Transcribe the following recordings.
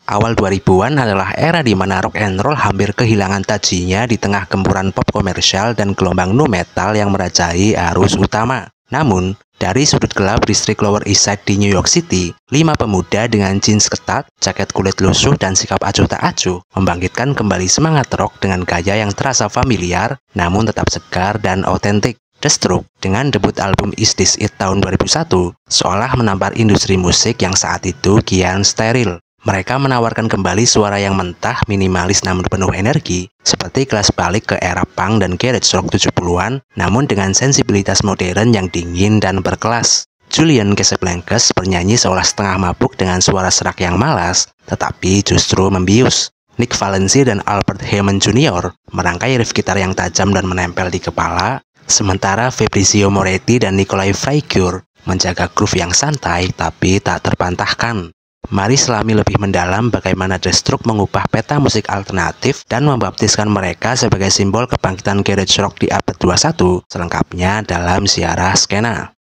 Awal 2000-an adalah era di mana rock and roll hampir kehilangan tajinya di tengah gempuran pop komersial dan gelombang nu metal yang merajai arus utama. Namun, dari sudut gelap distrik Lower East Side di New York City, 5 pemuda dengan jeans ketat, jaket kulit lusuh, dan sikap acuh tak acuh membangkitkan kembali semangat rock dengan gaya yang terasa familiar, namun tetap segar dan otentik. The Strokes dengan debut album Is This It tahun 2001 seolah menampar industri musik yang saat itu kian steril. Mereka menawarkan kembali suara yang mentah, minimalis namun penuh energi, seperti kelas balik ke era punk dan garage rock 70-an, namun dengan sensibilitas modern yang dingin dan berkelas. Julian Casablancas bernyanyi seolah setengah mabuk dengan suara serak yang malas, tetapi justru membius. Nick Valenci dan Albert Hammond Jr. merangkai riff gitar yang tajam dan menempel di kepala, sementara Fabrizio Moretti dan Nikolai Fraiture menjaga groove yang santai tapi tak terbantahkan. Mari selami lebih mendalam bagaimana The Strokes mengubah peta musik alternatif dan membaptiskan mereka sebagai simbol kebangkitan garage rock di abad 21, selengkapnya dalam Ziarah Skena.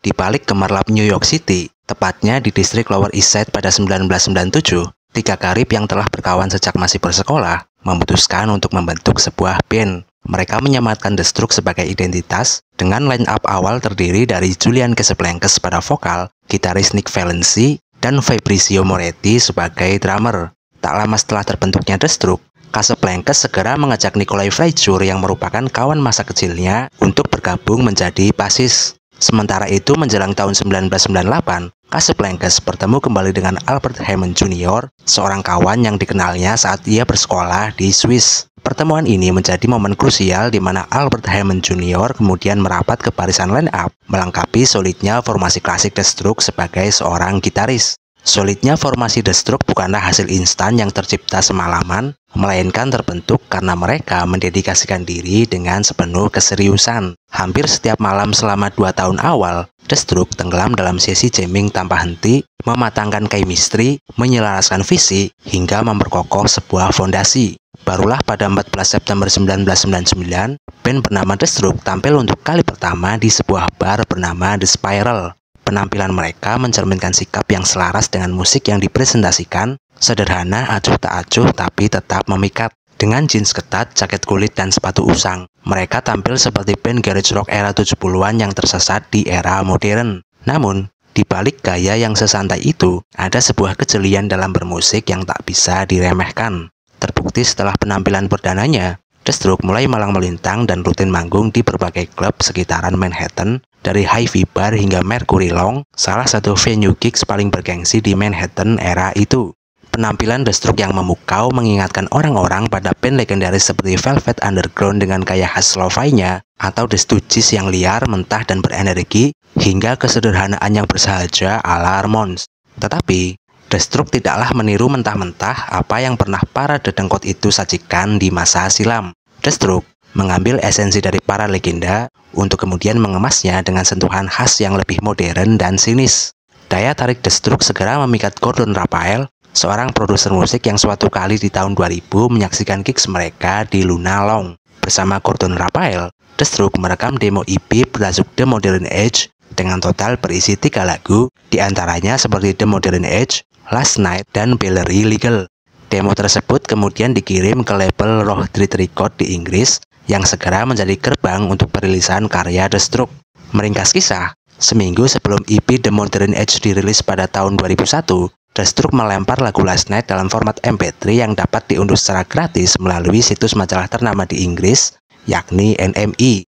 Di balik gemerlap New York City, tepatnya di distrik Lower East Side pada 1997, 3 karib yang telah berkawan sejak masih bersekolah memutuskan untuk membentuk sebuah band. Mereka menyematkan The Strokes sebagai identitas dengan line up awal terdiri dari Julian Casablancas pada vokal, gitaris Nick Valenci, dan Fabrizio Moretti sebagai drummer. Tak lama setelah terbentuknya The Strokes, Casablancas segera mengajak Nikolai Fraiture yang merupakan kawan masa kecilnya untuk bergabung menjadi bassis. Sementara itu menjelang tahun 1998, Casablancas bertemu kembali dengan Albert Hammond Jr., seorang kawan yang dikenalnya saat ia bersekolah di Swiss. Pertemuan ini menjadi momen krusial di mana Albert Hammond Jr. kemudian merapat ke barisan line-up, melengkapi solidnya formasi klasik The Strokes sebagai seorang gitaris. Solidnya formasi The Strokes bukanlah hasil instan yang tercipta semalaman, melainkan terbentuk karena mereka mendedikasikan diri dengan sepenuh keseriusan. Hampir setiap malam selama 2 tahun awal, The Strokes tenggelam dalam sesi jamming tanpa henti, mematangkan chemistry, menyelaraskan visi, hingga memperkokoh sebuah fondasi. Barulah pada 14 September 1999, band bernama The Strokes tampil untuk kali pertama di sebuah bar bernama The Spiral. Penampilan mereka mencerminkan sikap yang selaras dengan musik yang dipresentasikan, sederhana, acuh tak acuh, tapi tetap memikat. Dengan jeans ketat, jaket kulit, dan sepatu usang, mereka tampil seperti band garage rock era 70-an yang tersesat di era modern. Namun, di balik gaya yang sesantai itu, ada sebuah kejelian dalam bermusik yang tak bisa diremehkan. Terbukti setelah penampilan perdananya, The Strokes mulai malang melintang dan rutin manggung di berbagai klub sekitaran Manhattan, dari Hi-Fi Bar hingga Mercury Lounge, salah satu venue gigs paling bergengsi di Manhattan era itu. Penampilan The Strokes yang memukau mengingatkan orang-orang pada band legendaris seperti Velvet Underground dengan gaya khas lo-fi-nya, atau The Stooges yang liar, mentah, dan berenergi, hingga kesederhanaan yang bersahaja ala Ramones. Tetapi, The Strokes tidaklah meniru mentah-mentah apa yang pernah para dedengkot itu sajikan di masa silam. The Strokes mengambil esensi dari para legenda untuk kemudian mengemasnya dengan sentuhan khas yang lebih modern dan sinis. Daya tarik The Strokes segera memikat Gordon Raphael, seorang produser musik yang suatu kali di tahun 2000 menyaksikan gigs mereka di Luna Lounge. Bersama Gordon Raphael, The Strokes merekam demo EP bertajuk The Modern Age dengan total berisi 3 lagu, diantaranya seperti The Modern Age, Last Night, dan Bellary Legal. Demo tersebut kemudian dikirim ke label Raw Street Record di Inggris, yang segera menjadi gerbang untuk perilisan karya The Strokes. Meringkas kisah, seminggu sebelum EP The Modern Age dirilis pada tahun 2001, The Strokes melempar lagu Last Night dalam format MP3 yang dapat diunduh secara gratis melalui situs majalah ternama di Inggris, yakni NME.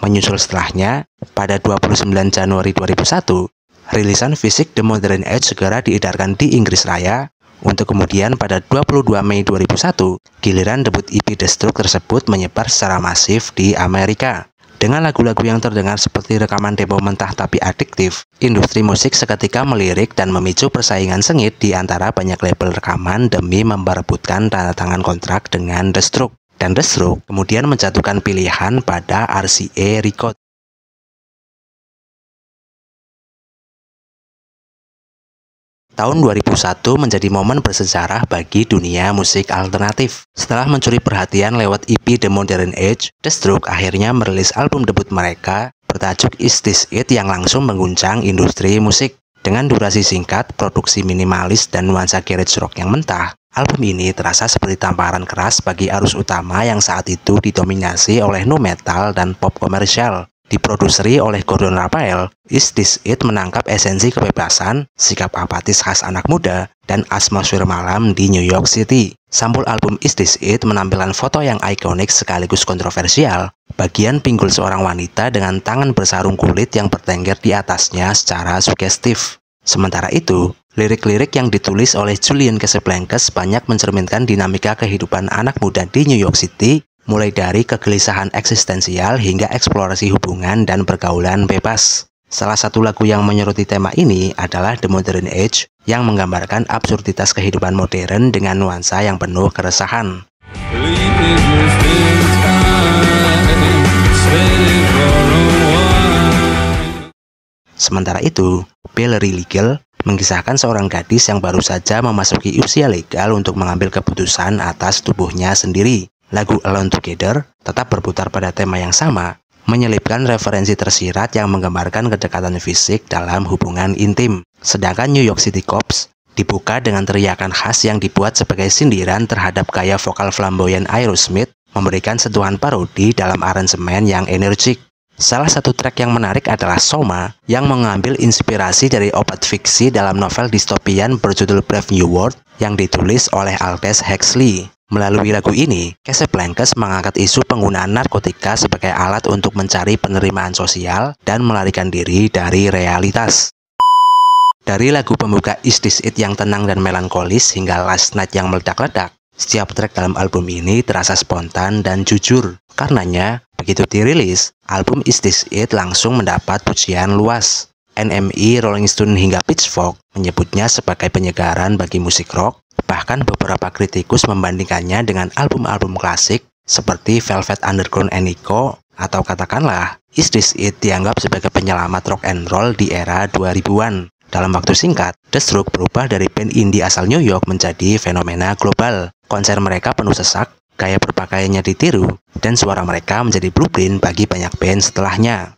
Menyusul setelahnya, pada 29 Januari 2001, rilisan fisik The Modern Age segera diedarkan di Inggris Raya, untuk kemudian pada 22 Mei 2001, giliran debut EP The Strokes tersebut menyebar secara masif di Amerika. Dengan lagu-lagu yang terdengar seperti rekaman demo mentah tapi adiktif, industri musik seketika melirik dan memicu persaingan sengit di antara banyak label rekaman demi memperebutkan tanda tangan kontrak dengan The Strokes. Dan The Strokes kemudian menjatuhkan pilihan pada RCA Records. Tahun 2001 menjadi momen bersejarah bagi dunia musik alternatif. Setelah mencuri perhatian lewat EP The Modern Age, The Strokes akhirnya merilis album debut mereka bertajuk Is This It yang langsung mengguncang industri musik. Dengan durasi singkat, produksi minimalis, dan nuansa garage rock yang mentah, album ini terasa seperti tamparan keras bagi arus utama yang saat itu didominasi oleh nu metal dan pop komersial. Diproduseri oleh Gordon Raphael, Is This It menangkap esensi kebebasan, sikap apatis khas anak muda, dan atmosfer malam di New York City. Sampul album Is This It menampilkan foto yang ikonik sekaligus kontroversial, bagian pinggul seorang wanita dengan tangan bersarung kulit yang bertengger di atasnya secara sugestif. Sementara itu, lirik-lirik yang ditulis oleh Julian Casablancas banyak mencerminkan dinamika kehidupan anak muda di New York City, mulai dari kegelisahan eksistensial hingga eksplorasi hubungan dan pergaulan bebas. Salah satu lagu yang menyoroti tema ini adalah The Modern Age yang menggambarkan absurditas kehidupan modern dengan nuansa yang penuh keresahan. Sementara itu, Valerie Legal mengisahkan seorang gadis yang baru saja memasuki usia legal untuk mengambil keputusan atas tubuhnya sendiri. Lagu Alone Together tetap berputar pada tema yang sama, menyelipkan referensi tersirat yang menggambarkan kedekatan fisik dalam hubungan intim. Sedangkan New York City Cops dibuka dengan teriakan khas yang dibuat sebagai sindiran terhadap gaya vokal flamboyan Aerosmith, memberikan sentuhan parodi dalam aransemen yang energik. Salah satu track yang menarik adalah Soma, yang mengambil inspirasi dari obat fiksi dalam novel distopian berjudul Brave New World yang ditulis oleh Aldous Huxley. Melalui lagu ini, Casablancas mengangkat isu penggunaan narkotika sebagai alat untuk mencari penerimaan sosial dan melarikan diri dari realitas. Dari lagu pembuka Is This It yang tenang dan melankolis hingga Last Night yang meledak-ledak, setiap track dalam album ini terasa spontan dan jujur. Karenanya, begitu dirilis, album Is This It langsung mendapat pujian luas. NME, Rolling Stone hingga Pitchfork menyebutnya sebagai penyegaran bagi musik rock. Bahkan beberapa kritikus membandingkannya dengan album-album klasik seperti Velvet Underground and Nico, atau katakanlah Is This It dianggap sebagai penyelamat rock and roll di era 2000-an. Dalam waktu singkat, The Strokes berubah dari band indie asal New York menjadi fenomena global. Konser mereka penuh sesak, gaya berpakaiannya ditiru, dan suara mereka menjadi blueprint bagi banyak band setelahnya.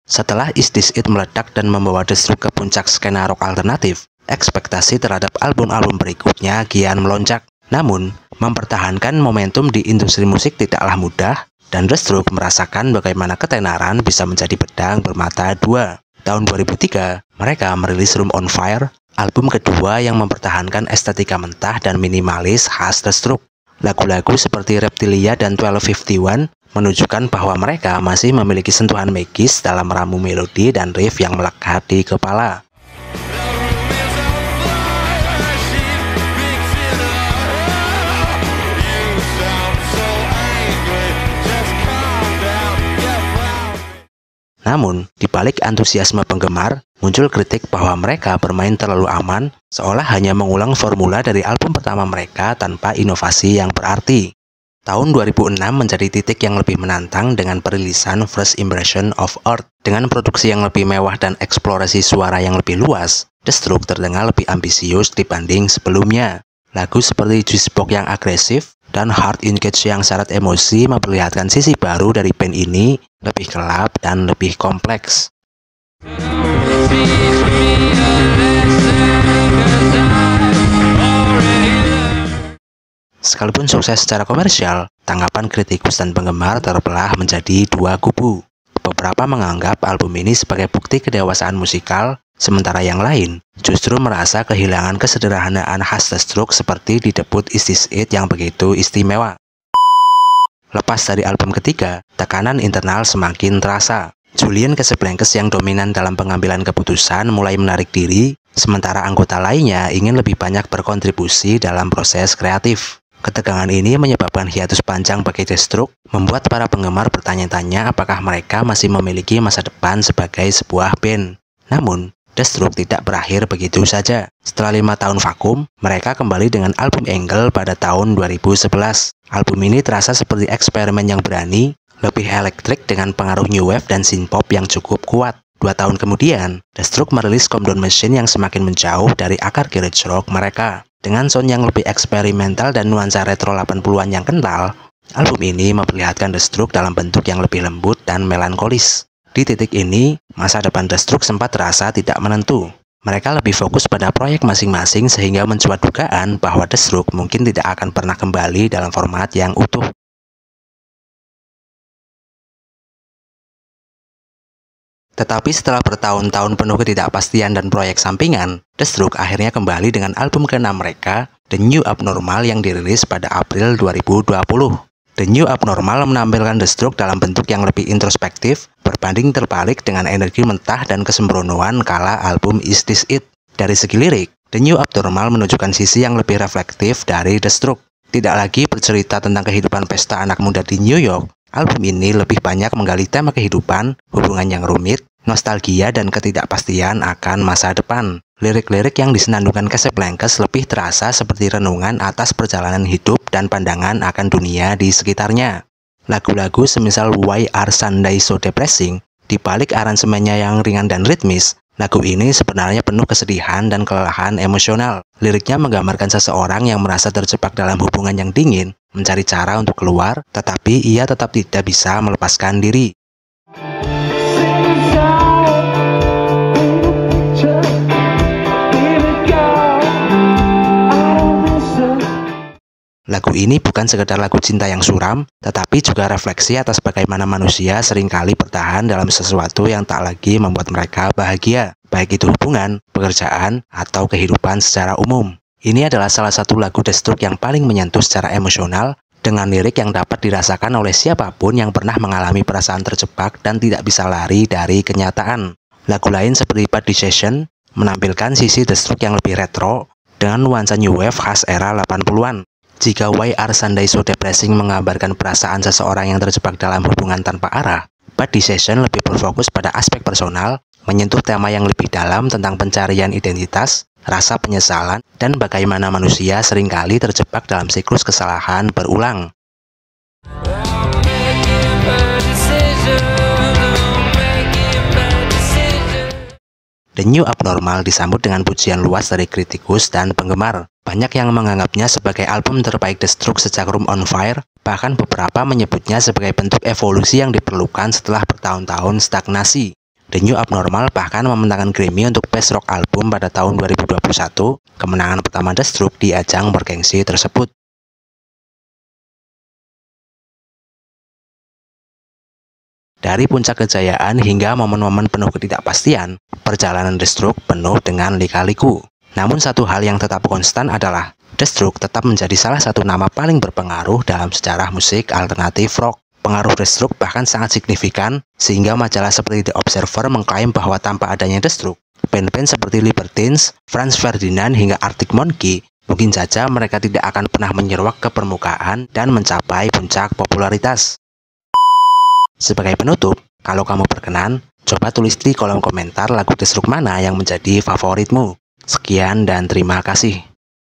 Setelah Is This It meledak dan membawa The Strokes ke puncak skena rock alternatif, ekspektasi terhadap album-album berikutnya kian melonjak. Namun, mempertahankan momentum di industri musik tidaklah mudah, dan The Strokes merasakan bagaimana ketenaran bisa menjadi pedang bermata dua. Tahun 2003, mereka merilis Room on Fire, album kedua yang mempertahankan estetika mentah dan minimalis khas The Strokes. Lagu-lagu seperti Reptilia dan 1251 menunjukkan bahwa mereka masih memiliki sentuhan magis dalam ramu melodi dan riff yang melekat di kepala. Namun, di balik antusiasme penggemar, muncul kritik bahwa mereka bermain terlalu aman, seolah hanya mengulang formula dari album pertama mereka tanpa inovasi yang berarti. Tahun 2006 menjadi titik yang lebih menantang dengan perilisan First Impression of Earth. Dengan produksi yang lebih mewah dan eksplorasi suara yang lebih luas, The Strokes terdengar lebih ambisius dibanding sebelumnya. Lagu seperti Juicebox yang agresif dan Heart in Cage yang syarat emosi memperlihatkan sisi baru dari band ini, lebih gelap dan lebih kompleks. Sekalipun sukses secara komersial, tanggapan kritikus dan penggemar terbelah menjadi dua kubu. Beberapa menganggap album ini sebagai bukti kedewasaan musikal, sementara yang lain justru merasa kehilangan kesederhanaan khas The Strokes seperti di debut Is This It yang begitu istimewa. Lepas dari album ketiga, tekanan internal semakin terasa. Julian Casablancas yang dominan dalam pengambilan keputusan mulai menarik diri, sementara anggota lainnya ingin lebih banyak berkontribusi dalam proses kreatif. Ketegangan ini menyebabkan hiatus panjang bagi The Strokes, membuat para penggemar bertanya-tanya apakah mereka masih memiliki masa depan sebagai sebuah band. Namun, The Strokes tidak berakhir begitu saja. Setelah 5 tahun vakum, mereka kembali dengan album Angle pada tahun 2011. Album ini terasa seperti eksperimen yang berani, lebih elektrik dengan pengaruh new wave dan synthpop yang cukup kuat. 2 tahun kemudian, Destruct merilis Calm Down Machine yang semakin menjauh dari akar garage rock mereka. Dengan sound yang lebih eksperimental dan nuansa retro 80-an yang kental, album ini memperlihatkan Destruct dalam bentuk yang lebih lembut dan melankolis. Di titik ini, masa depan Destruct sempat terasa tidak menentu. Mereka lebih fokus pada proyek masing-masing sehingga mencuat dugaan bahwa Destruct mungkin tidak akan pernah kembali dalam format yang utuh. Tetapi setelah bertahun-tahun penuh ketidakpastian dan proyek sampingan, Destruct akhirnya kembali dengan album ke-6 mereka, The New Abnormal yang dirilis pada April 2020. The New Abnormal menampilkan Destruct dalam bentuk yang lebih introspektif, berbanding terbalik dengan energi mentah dan kesembronoan kala album Is This It. Dari segi lirik, The New Abnormal menunjukkan sisi yang lebih reflektif dari Destruct. Tidak lagi bercerita tentang kehidupan pesta anak muda di New York, album ini lebih banyak menggali tema kehidupan, hubungan yang rumit, nostalgia, dan ketidakpastian akan masa depan. Lirik-lirik yang disenandungkan Casablancas lebih terasa seperti renungan atas perjalanan hidup dan pandangan akan dunia di sekitarnya. Lagu-lagu semisal Why Are Sundays So Depressing, di balik aransemennya yang ringan dan ritmis, lagu ini sebenarnya penuh kesedihan dan kelelahan emosional. Liriknya menggambarkan seseorang yang merasa terjebak dalam hubungan yang dingin, mencari cara untuk keluar, tetapi ia tetap tidak bisa melepaskan diri. Lagu ini bukan sekedar lagu cinta yang suram, tetapi juga refleksi atas bagaimana manusia seringkali bertahan dalam sesuatu yang tak lagi membuat mereka bahagia, baik itu hubungan, pekerjaan, atau kehidupan secara umum. Ini adalah salah satu lagu Destruct yang paling menyentuh secara emosional, dengan lirik yang dapat dirasakan oleh siapapun yang pernah mengalami perasaan terjebak dan tidak bisa lari dari kenyataan. Lagu lain seperti Bad Decision menampilkan sisi Destruct yang lebih retro, dengan nuansa new wave khas era 80-an. Jika Why Are Sundays So Depressing menggambarkan perasaan seseorang yang terjebak dalam hubungan tanpa arah, Bad Decision lebih berfokus pada aspek personal, menyentuh tema yang lebih dalam tentang pencarian identitas, rasa penyesalan, dan bagaimana manusia seringkali terjebak dalam siklus kesalahan berulang. The New Abnormal disambut dengan pujian luas dari kritikus dan penggemar. Banyak yang menganggapnya sebagai album terbaik Destruct sejak Room on Fire, bahkan beberapa menyebutnya sebagai bentuk evolusi yang diperlukan setelah bertahun-tahun stagnasi. The New Abnormal bahkan memenangkan Grammy untuk Best Rock Album pada tahun 2021, kemenangan pertama Destruct di ajang bergengsi tersebut. Dari puncak kejayaan hingga momen-momen penuh ketidakpastian, perjalanan Destruct penuh dengan lika-liku. Namun satu hal yang tetap konstan adalah Destruct tetap menjadi salah satu nama paling berpengaruh dalam sejarah musik alternatif rock. Pengaruh Destruct bahkan sangat signifikan, sehingga majalah seperti The Observer mengklaim bahwa tanpa adanya Destruct, band-band seperti Libertines, Franz Ferdinand, hingga Arctic Monkey, mungkin saja mereka tidak akan pernah menyeruak ke permukaan dan mencapai puncak popularitas. Sebagai penutup, kalau kamu berkenan, coba tulis di kolom komentar lagu Destruct mana yang menjadi favoritmu. Sekian dan terima kasih.